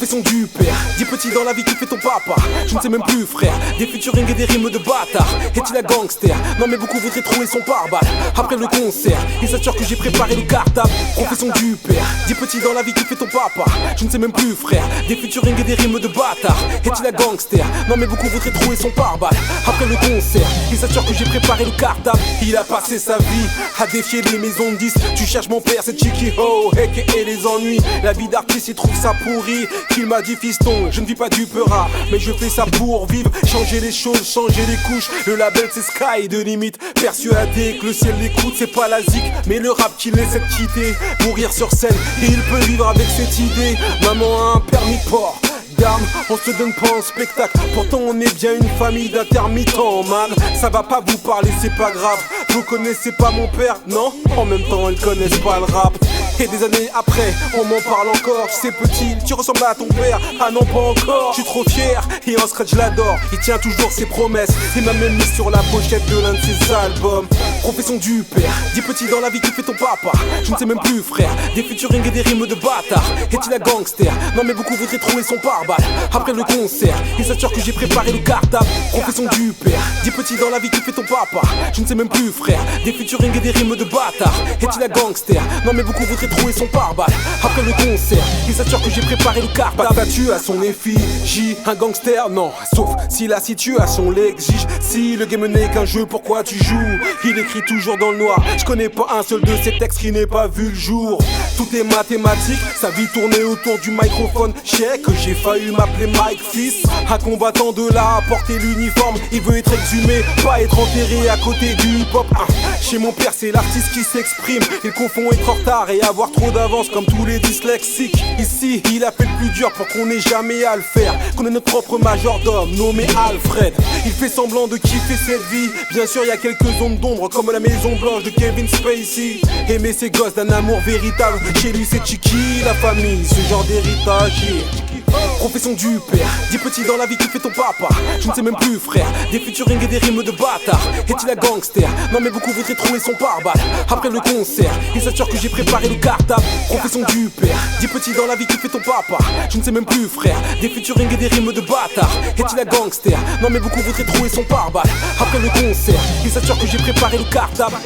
Profession du père, dit petit dans la vie tu fais ton papa. Je ne sais même plus frère, des featuring et des rimes de bâtard. Est-il un gangster? Non mais beaucoup voudraient trouver son pare-balles. Après le concert, ils s'assurent que j'ai préparé le cartable. Profession du père, dit petit dans la vie tu fais ton papa. Je ne sais même plus frère, des featuring et des rimes de bâtard. Est-il un gangster? Non mais beaucoup voudraient trouver son pare-balles. Après le concert, ils s'assurent que j'ai préparé le cartable. Il a passé sa vie à défier les maisons de 10. Tu cherches mon père, c'est Chicky Ho, et les ennuis. La vie d'artiste, il trouve ça pourri. Qu'il m'a dit fiston, je ne vis pas du peurat, mais je fais ça pour vivre. Changer les choses, changer les couches. Le label c'est Sky de limite. Persuadé que le ciel l'écoute, c'est pas la zik, mais le rap qui laisse de quitter. Mourir sur scène, et il peut vivre avec cette idée. Maman a un permis de port. On se donne pas en spectacle, pourtant on est bien une famille d'intermittents, man. Ça va pas vous parler, c'est pas grave. Vous connaissez pas mon père, non? En même temps, ils connaissent pas le rap. Et des années après, on m'en parle encore. Tu sais petit, tu ressembles à ton père. Ah non, pas encore. Je suis trop fier, et en scratch je l'adore. Il tient toujours ses promesses, il m'a même mis sur la pochette de l'un de ses albums. Profession du père, dis petit dans la vie tu fais ton papa. Je ne sais même plus frère, des featuring et des rimes de bâtard. Est-il un gangster? Non mais beaucoup voudraient trouver son pare-balles. Après le concert, ils s'assurent que j'ai préparé le cartable. Profession du père, dis petit dans la vie tu fais ton papa. Je ne sais même plus frère, des featuring et des rimes de bâtard. Est-il un gangster? Non mais beaucoup voudraient trouver son pare-balles. Après le concert, ils s'assurent que j'ai préparé le cartable. Pas statue à son effigie, un gangster non. Sauf si la situation l'exige. Si le game n'est qu'un jeu, pourquoi tu joues? Il écrit toujours dans le noir. Je connais pas un seul de ces textes qui n'ait pas vu le jour. Tout est mathématique, sa vie tournait autour du microphone. Je sais que j'ai failli m'appeler Mike Fils. Un combattant de là à porter l'uniforme. Il veut être exhumé, pas être enterré à côté du hip-hop. Chez mon père c'est l'artiste qui s'exprime. Il confond être en retard et avoir trop d'avance comme tous les dyslexiques. Ici il a fait le plus dur pour qu'on n'ait jamais à le faire. Qu'on ait notre propre majordome nommé Alfred. Il fait semblant de kiffer cette vie. Bien sûr y a quelques zones d'ombre comme la maison blanche de Kevin Spacey. Aimer ses gosses d'un amour véritable. Chez lui c'est Chicky, la famille, ce genre d'héritage. Profession du père, dis petit dans la vie tu fais ton papa. Je ne sais même plus frère, des featuring et des rimes de bâtard. Est-il un gangster? Non mais beaucoup voudraient trouver son pare-balles. Après le concert, ils s'assurent que j'ai préparé le cartable. Profession du père, dis petit dans la vie tu fais ton papa. Je ne sais même plus frère, des featuring et des rimes de bâtard. Est-il un gangster? Non mais beaucoup voudraient trouver son pare-balles. Après le concert, ils s'assurent que j'ai préparé le cartable.